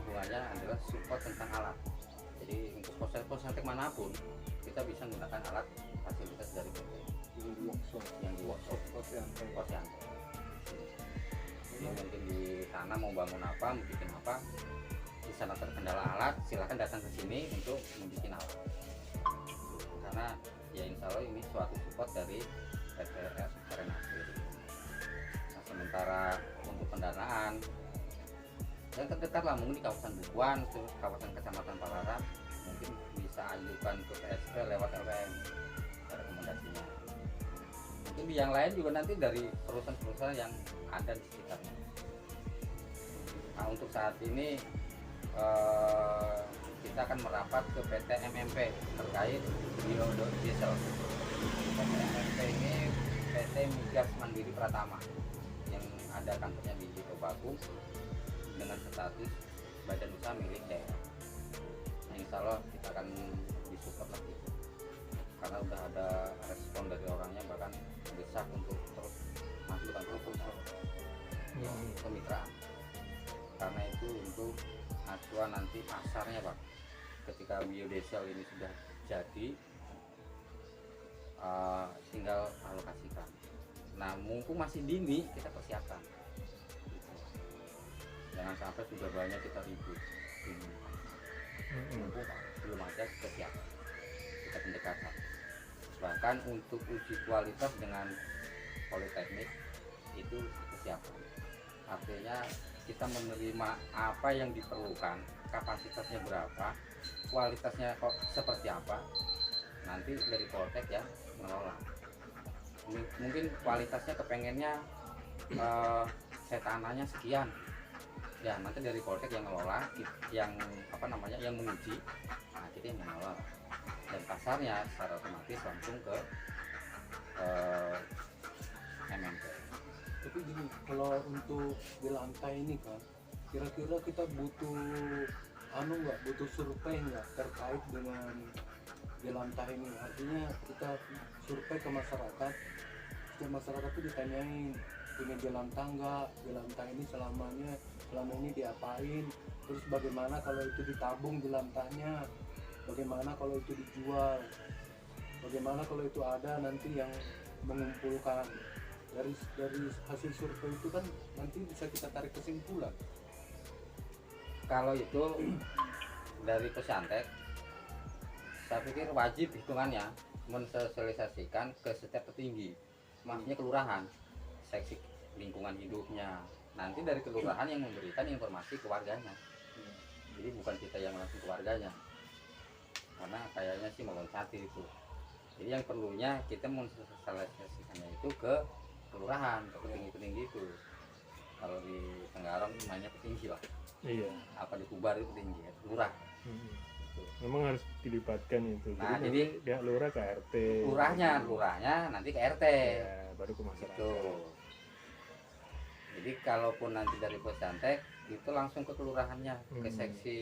hubungannya adalah support tentang alat. Jadi untuk posyantek manapun kita bisa menggunakan alat fasilitas dari PT yang di workshop posyantek. Jadi mungkin di sana mau bangun apa, mau bikin apa, di sana terkendala alat, silakan datang ke sini untuk membuat alat. Karena ya insya Allah ini suatu support dari PT Arena sendiri. Nah, sementara untuk pendanaan yang terdekat lah mungkin di kawasan Bukuan, kawasan Kecamatan Palaran, mungkin bisa ajukan ke PSP lewat LPM rekomendasinya. Mungkin di yang lain juga nanti dari perusahaan-perusahaan yang ada di sekitarnya. Nah untuk saat ini kita akan merapat ke PT MMP terkait biodiesel. PT MMP ini PT Migas Mandiri Pratama yang ada kantornya di Tobago dengan status badan usaha milik daerah. Nah, insya Allah kita akan disupport lagi karena udah ada respon dari orangnya, bahkan mendesak untuk terus masukkan proposal kemitraan. Karena itu untuk acuan nanti pasarnya Pak, ketika biodiesel ini sudah jadi tinggal alokasikan. Nah mumpung masih dini kita persiapkan, jangan sampai sudah banyak kita ribut. Mumpung belum ada kesiapan, kita pendekatan. Bahkan untuk uji kualitas dengan politeknik itu kesiapan. Artinya kita menerima apa yang diperlukan, kapasitasnya berapa, kualitasnya kok seperti apa, nanti dari Poltek yang mengelola. Mungkin kualitasnya kepengennya setananya sekian, ya nanti dari Poltek yang ngelola, yang apa namanya, yang menguji, nah kita yang mengelola. Dan pasarnya secara otomatis langsung ke MMP. Tapi gini, kalau untuk di lantai ini kan, kira-kira kita butuh butuh survei nggak terkait dengan di lantai ini? Artinya kita survei ke masyarakat, setiap masyarakat itu ditanyain punya jalan tangga, jalan tangga ini selama ini diapain, terus bagaimana kalau itu ditabung jalan tangnya, bagaimana kalau itu dijual, bagaimana kalau itu ada nanti yang mengumpulkan. Dari hasil survei itu kan nanti bisa kita tarik kesimpulan. Kalau itu dari pesantren, saya pikir wajib hitungannya mensosialisasikan ke setiap petinggi, maksudnya kelurahan, seksi lingkungan hidupnya. Nanti dari kelurahan yang memberikan informasi ke warganya. Jadi bukan kita yang langsung ke warganya, karena kayaknya sih meloncat itu. Jadi yang perlunya kita mensosialisasikannya itu ke kelurahan, ke petinggi-petinggi itu. Kalau di Tenggarong namanya petinggi lah. Iya. Apa di Kubar itu petinggi, lurah. Memang harus dilibatkan itu. Nah, jadi pihak lurah ke RT. Lurahnya nanti ke RT. Ya, baru ke masyarakat. Gitu. Jadi kalaupun nanti dari Posyantek itu langsung ke kelurahannya, ke seksi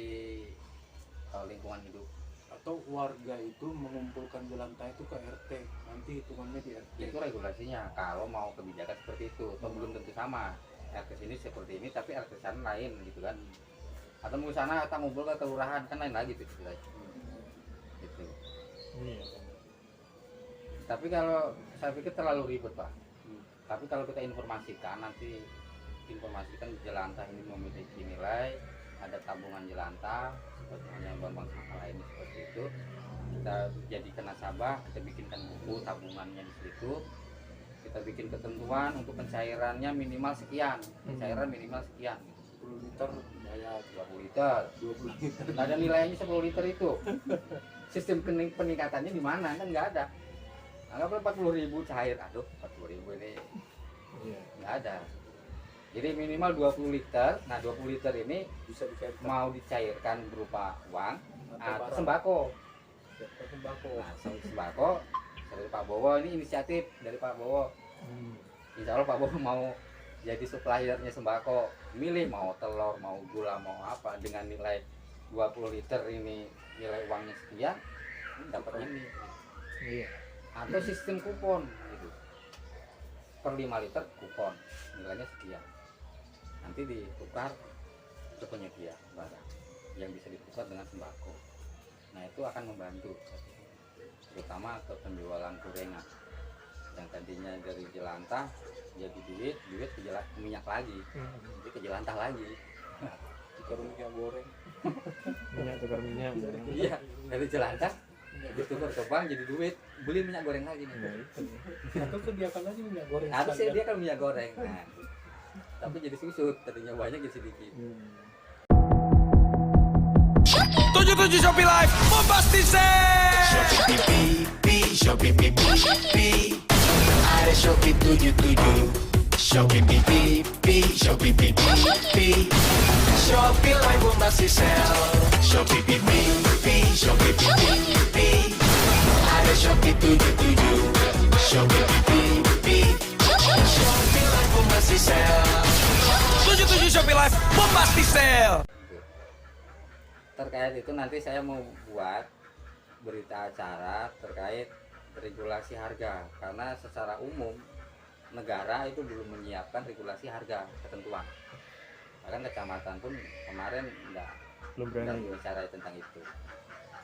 lingkungan hidup. Atau warga itu mengumpulkan jalan tangga itu ke RT, nanti hitungannya di RT. Itu regulasinya kalau mau kebijakan seperti itu. Atau belum tentu sama, RT sini seperti ini tapi RT sana lain gitu kan. Atau mau sana kita ngumpul ke kelurahan kan lain lagi tuh gitu. Iya. Tapi kalau saya pikir terlalu ribet Pak. Tapi kalau kita informasikan nanti jelantah ini memiliki nilai, ada tabungan jelantah seperti hanya bank lain seperti itu, kita jadikan nasabah, kita bikinkan buku tabungannya di situ, kita bikin ketentuan untuk pencairannya minimal sekian, pencairan minimal sekian, 10 liter ya 20 liter, 20 liter. nggak ada nilainya 10 liter itu. Sistem peningkatannya di mana kan nggak ada. Anggaplah 40.000 cair, aduh 40.000 ini nggak ada. Jadi minimal 20 liter. Nah 20 liter ini bisa dicairkan, mau dicairkan berupa uang atau barang. sembako. Sembako. Nah sembako dari Pak Bowo, ini inisiatif dari Pak Bowo. Insya Allah Pak Bowo mau jadi suppliernya sembako, milih mau telur, mau gula, mau apa, dengan nilai 20 liter ini nilai uangnya sekian, dapatnya ini. Iya. Atau sistem kupon gitu. Per 5 liter kupon nilainya sekian, nanti ditukar ke penyedia barang yang bisa ditukar dengan sembako. Nah itu akan membantu, terutama ke penjualan gorengan yang tadinya dari jelantah jadi duit ke minyak lagi, jadi ke jelantah lagi. Tukar minyak goreng. tukar minyak Iya, dari jelantah ditukar ke bank jadi duit, beli minyak goreng lagi nih. Atau sediakan aja minyak goreng. Harusnya dia kan minyak goreng, nah, tapi jadi susut, tadinya banyak jadi sedikit. 77 Shopee Live membastisir. Shopee PPP, Shopee PPP, ada Shopee 77, Shopee PPP, Shopee PPP, Shopee Live membastisir. Shopee PPP, Shopee PPP, ada Shopee 77, Shopee PPP, Shopee Live membastisir. 77 Shopee Live membastisir. Terkait itu nanti saya mau buat berita acara terkait regulasi harga, karena secara umum negara itu belum menyiapkan regulasi harga ketentuan. Bahkan kecamatan pun kemarin belum enggak berani ya. bicara tentang itu.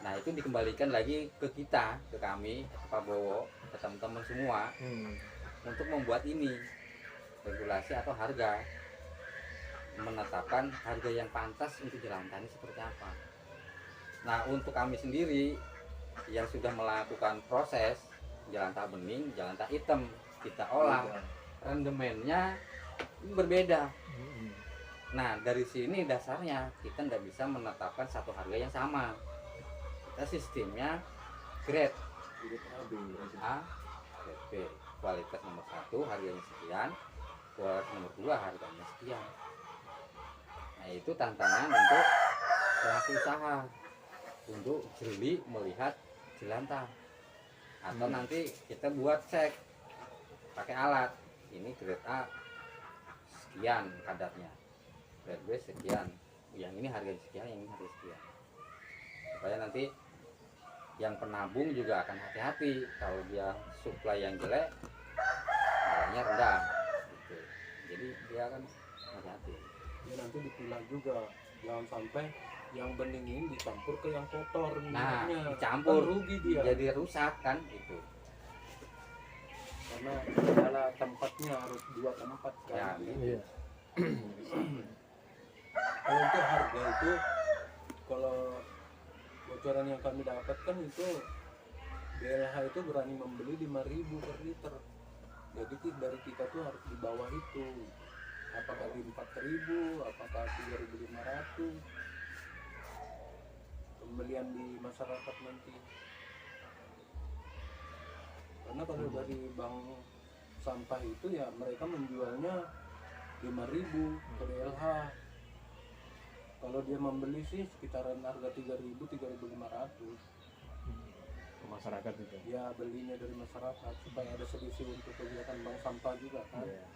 Nah itu dikembalikan lagi ke kita, ke kami, ke Pak Bowo, ke teman-teman semua untuk membuat ini regulasi atau harga, menetapkan harga yang pantas untuk jelantah ini seperti apa. Nah untuk kami sendiri yang sudah melakukan proses jelantah bening, jelantah hitam, kita olah, rendemennya berbeda. Nah dari sini dasarnya kita nggak bisa menetapkan satu harga yang sama. Kita sistemnya grade A, grade B, kualitas nomor 1 harganya sekian, kualitas nomor 2 harganya sekian. Nah itu tantangan untuk pelaku usaha untuk jeli melihat jelantah, atau nanti kita buat cek pakai alat, ini grade A sekian kadarnya, grade B sekian, yang ini harga sekian, yang ini harga sekian, supaya nanti yang penabung juga akan hati-hati kalau dia supply yang jelek harganya rendah gitu. Jadi dia akan hati-hati. Ya nanti dipilah juga, jangan sampai yang bening ini dicampur ke yang kotor. Nah minyaknya. dicampur Kan rugi dia, jadi rusak kan itu karena segala tempatnya harus 2 tempat kan. ya gitu. Iya. Kalau untuk harga itu, kalau bocoran yang kami dapatkan itu BLH itu berani membeli 5.000 per liter. Jadi dari kita tuh harus di bawah itu. Apakah di 4.000, apakah 3.500 pembelian di masyarakat nanti. Karena kalau dari bank sampah itu ya mereka menjualnya 5.000 per LH. Kalau dia membeli sih sekitaran harga 3.000, 3.500. Ke masyarakat juga. Ya belinya dari masyarakat supaya ada selisih untuk kegiatan bank sampah juga kan. Iya.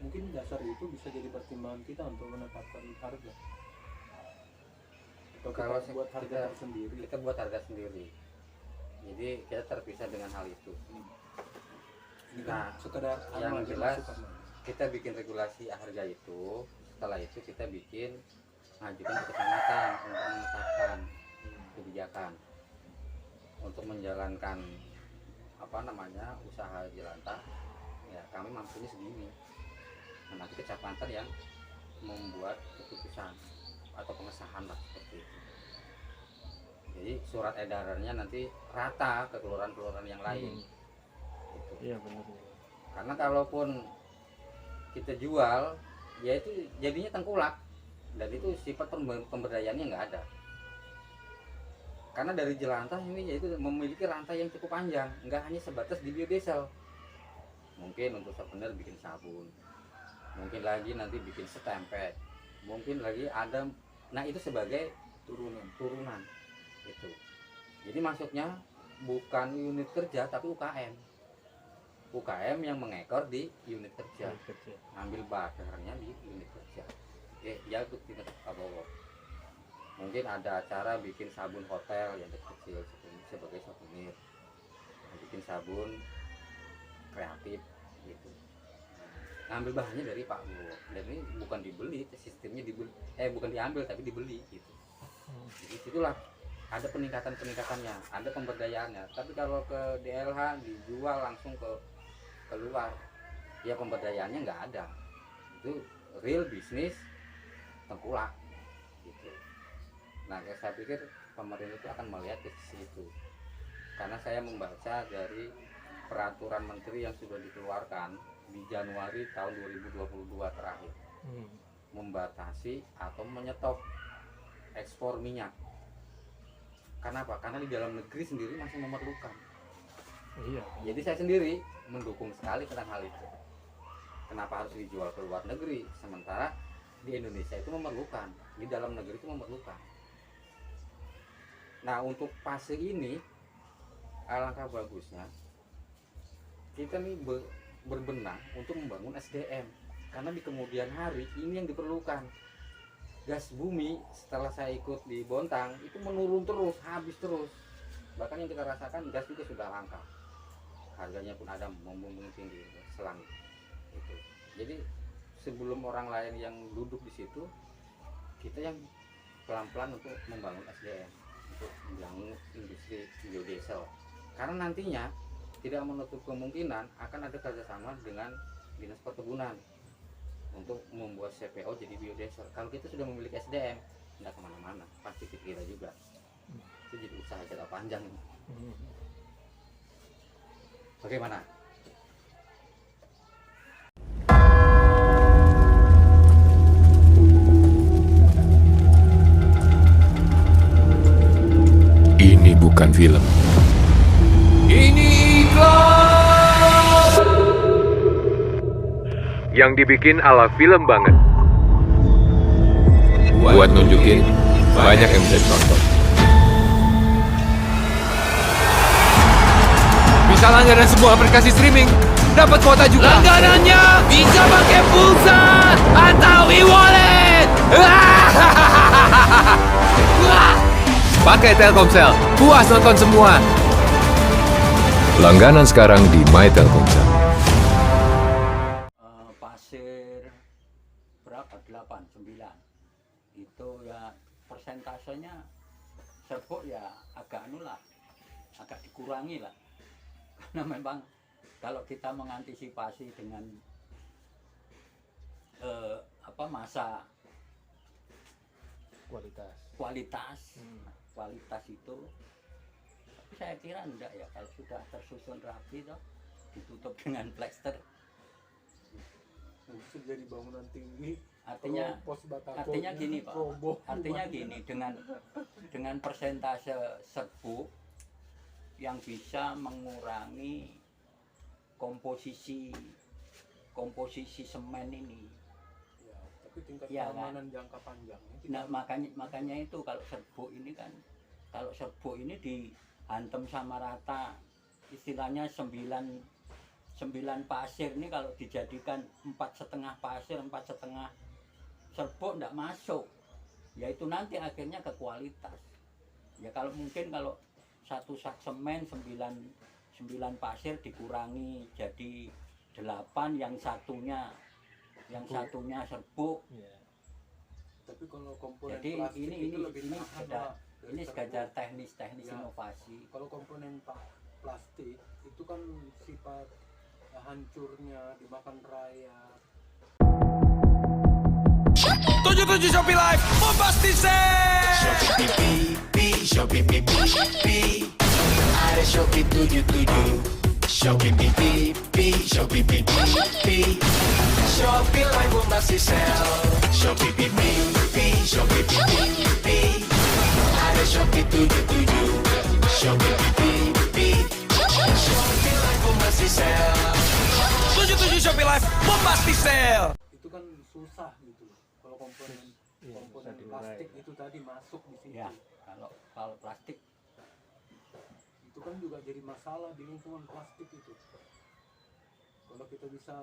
Mungkin dasar itu bisa jadi pertimbangan kita untuk menetapkan harga. Atau Kalau kita buat harga kita- tersendiri. kita buat harga sendiri, jadi kita terpisah dengan hal itu. Ini Nah, kan sekedar yang aja jelas masukan. kita bikin regulasi harga itu, setelah itu kita bikin ngajukan ke kecamatan untuk menetapkan kebijakan untuk menjalankan usaha jelantah. Ya kami mampunya segini. Nah, nanti kecamatan yang membuat keputusan atau pengesahan lah seperti itu. Jadi surat edarannya nanti rata ke kelurahan-kelurahan yang lain. Gitu. Iya benar. Karena kalaupun kita jual, ya itu jadinya tengkulak, dan itu sifat pemberdayaannya nggak ada. Karena dari jelantah ini yaitu memiliki rantai yang cukup panjang, nggak hanya sebatas di biodiesel. Mungkin untuk souvenir bikin sabun, mungkin lagi nanti bikin setempet, mungkin lagi ada, nah itu sebagai turunan itu. Jadi masuknya bukan unit kerja tapi UKM yang mengekor di unit kerja, Kecil. ngambil bakarnya di unit kerja. Ya itu tingkat Prabowo. Mungkin ada acara bikin sabun hotel yang kecil sebagai souvenir, bikin sabun kreatif gitu. ngambil bahannya dari Pak Bu, dan ini bukan dibeli, sistemnya dibeli, bukan diambil tapi dibeli gitu. Jadi itulah ada peningkatannya, ada pemberdayaannya. Tapi kalau ke DLH dijual langsung ke keluar, ya pemberdayaannya nggak ada. Itu real bisnis tengkulak gitu. Nah, saya pikir pemerintah itu akan melihat ke sisi itu, karena saya membaca dari peraturan menteri yang sudah dikeluarkan di Januari tahun 2022 terakhir, membatasi atau menyetop ekspor minyak. Kenapa? Karena di dalam negeri sendiri masih memerlukan. Iya. Jadi saya sendiri mendukung sekali tentang hal itu. Kenapa harus dijual ke luar negeri, sementara di Indonesia itu memerlukan, di dalam negeri itu memerlukan. Nah, untuk fase ini alangkah bagusnya kita nih berbenah untuk membangun SDM, karena di kemudian hari ini yang diperlukan. Gas bumi setelah saya ikut di Bontang itu menurun terus, habis terus. Bahkan yang kita rasakan gas juga sudah langka, harganya pun ada membumbung tinggi selang itu. Jadi sebelum orang lain yang duduk di situ, kita yang pelan-pelan untuk membangun SDM, untuk membangun industri biodiesel. Karena nantinya tidak menutup kemungkinan akan ada kerjasama dengan Dinas Perkebunan untuk membuat CPO jadi biodiesel. Kalau kita sudah memiliki SDM, tidak kemana-mana, pasti kita juga. Itu jadi usaha jangka panjang. Bagaimana? Ini bukan film. Ini iklan. Yang dibikin ala film banget. Buat nunjukin banyak yang bisa ditonton. Bisa langganan semua aplikasi streaming, dapat kuota juga. Langganannya bisa pakai pulsa atau e-wallet. Pakai Telkomsel, puas nonton semua. Langganan sekarang di My Telkomsel. Pasir berapa? 8, 9 itu ya persentasenya serbuk ya agak agak dikurangi lah, karena memang kalau kita mengantisipasi dengan masa kualitas itu, tapi saya kira enggak ya, kalau sudah tersusun rapi toh, ditutup dengan plester. Bisa jadi bangunan tinggi. Artinya gini Pak, artinya gini, dengan persentase serbuk yang bisa mengurangi komposisi semen ini. Ya, tapi tingkat ya, keamanan jangka panjang. Nah, makanya itu kalau serbuk ini dihantam sama rata, istilahnya 9 pasir ini kalau dijadikan 4,5 pasir, 4,5 serbuk tidak masuk, yaitu nanti akhirnya ke kualitas. Ya kalau mungkin kalau satu sak semen 9 pasir dikurangi jadi 8, yang satunya serbuk. Ya. Tapi kalau komponen jadi plastik itu lebih ini sekedar teknis ya, inovasi. Kalau komponen plastik itu kan sifat hancurnya dimakan raya. 77 Shopee Live Bombastic Sale. Shopee PP, Shopee PP, ada Shopee 77. Shopee PP, Shopee PP, Shopee Live Bombastic Sale. Shopee PP, Shopee PP, ada Shopee 77. Shopee PP, Shopee Live Bombastic Sale. 77 Shopee Live Bombastic Sale. Itu kan susah gitu loh. Kalau komponen plastik itu tadi masuk di situ. Ya, kalau plastik itu kan juga jadi masalah di lingkungan plastik itu. Kalau kita bisa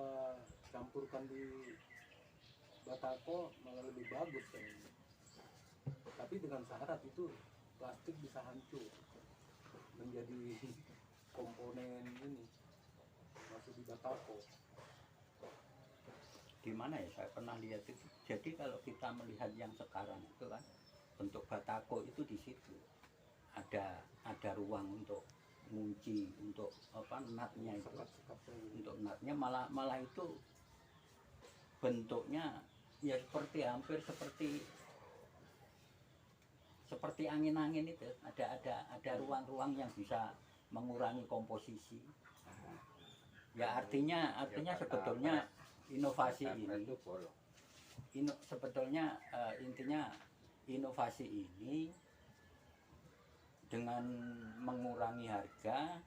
campurkan di batako malah lebih bagus kan. Tapi dengan syarat itu plastik bisa hancur menjadi komponen ini masuk di batako. di mana ya, saya pernah lihat itu. Jadi kalau kita melihat yang sekarang itu kan bentuk batako itu di situ ada ruang untuk ngunci, untuk apa natnya itu, untuk natnya malah itu bentuknya ya seperti hampir seperti angin-angin itu, ada ruang-ruang yang bisa mengurangi komposisi. Ya artinya sebetulnya inovasi ini sebetulnya intinya inovasi ini dengan mengurangi harga,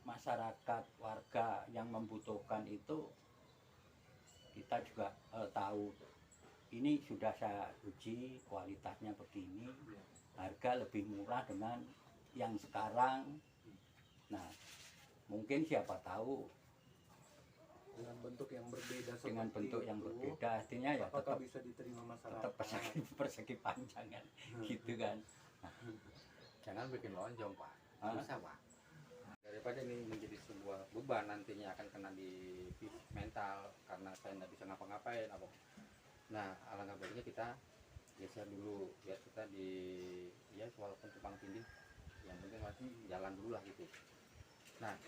masyarakat warga yang membutuhkan itu kita juga tahu ini sudah saya uji kualitasnya begini, harga lebih murah dengan yang sekarang. Nah mungkin siapa tahu dengan bentuk yang berbeda dengan seperti bentuk yang itu, berbeda, artinya ya apakah tetap bisa diterima masyarakat? tetap persegi panjang kan, gitu kan. Jangan bikin lonjong Pak, Hah? susah Pak. Daripada ini menjadi sebuah beban nantinya akan kena di fisik mental karena saya nggak bisa ngapa-ngapain apa. Nah alangkah baiknya kita geser dulu biar kita di ya walaupun tumpang tindih yang penting masih jalan dulu lah gitu. Nah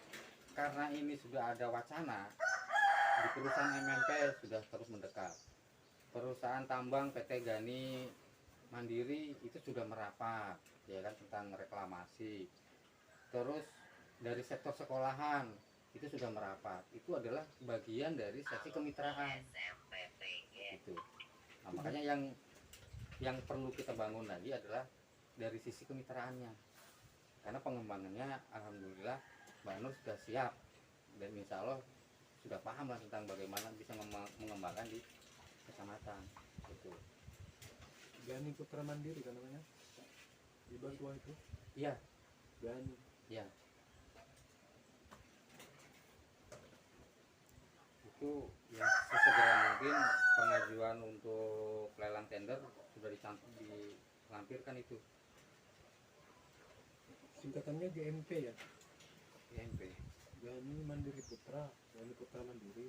karena ini sudah ada wacana di perusahaan MMP sudah terus mendekat, perusahaan tambang PT Gani Mandiri itu sudah merapat ya kan tentang reklamasi. Terus dari sektor sekolahan itu sudah merapat, itu adalah bagian dari seksi kemitraan itu. Nah, makanya yang perlu kita bangun lagi adalah dari sisi kemitraannya, karena pengembangannya alhamdulillah Mbak Nur sudah siap dan insya Allah sudah paham lah tentang bagaimana bisa mengembangkan di kecamatan gitu. Gani Putra Mandiri kan namanya di Batuah itu. Iya, Gani. iya. Itu ya sesegera mungkin pengajuan untuk lelang tender sudah dilampirkan itu Singkatannya GMP ya. IMP. Gani Mandiri Putra, Gani Putra Mandiri.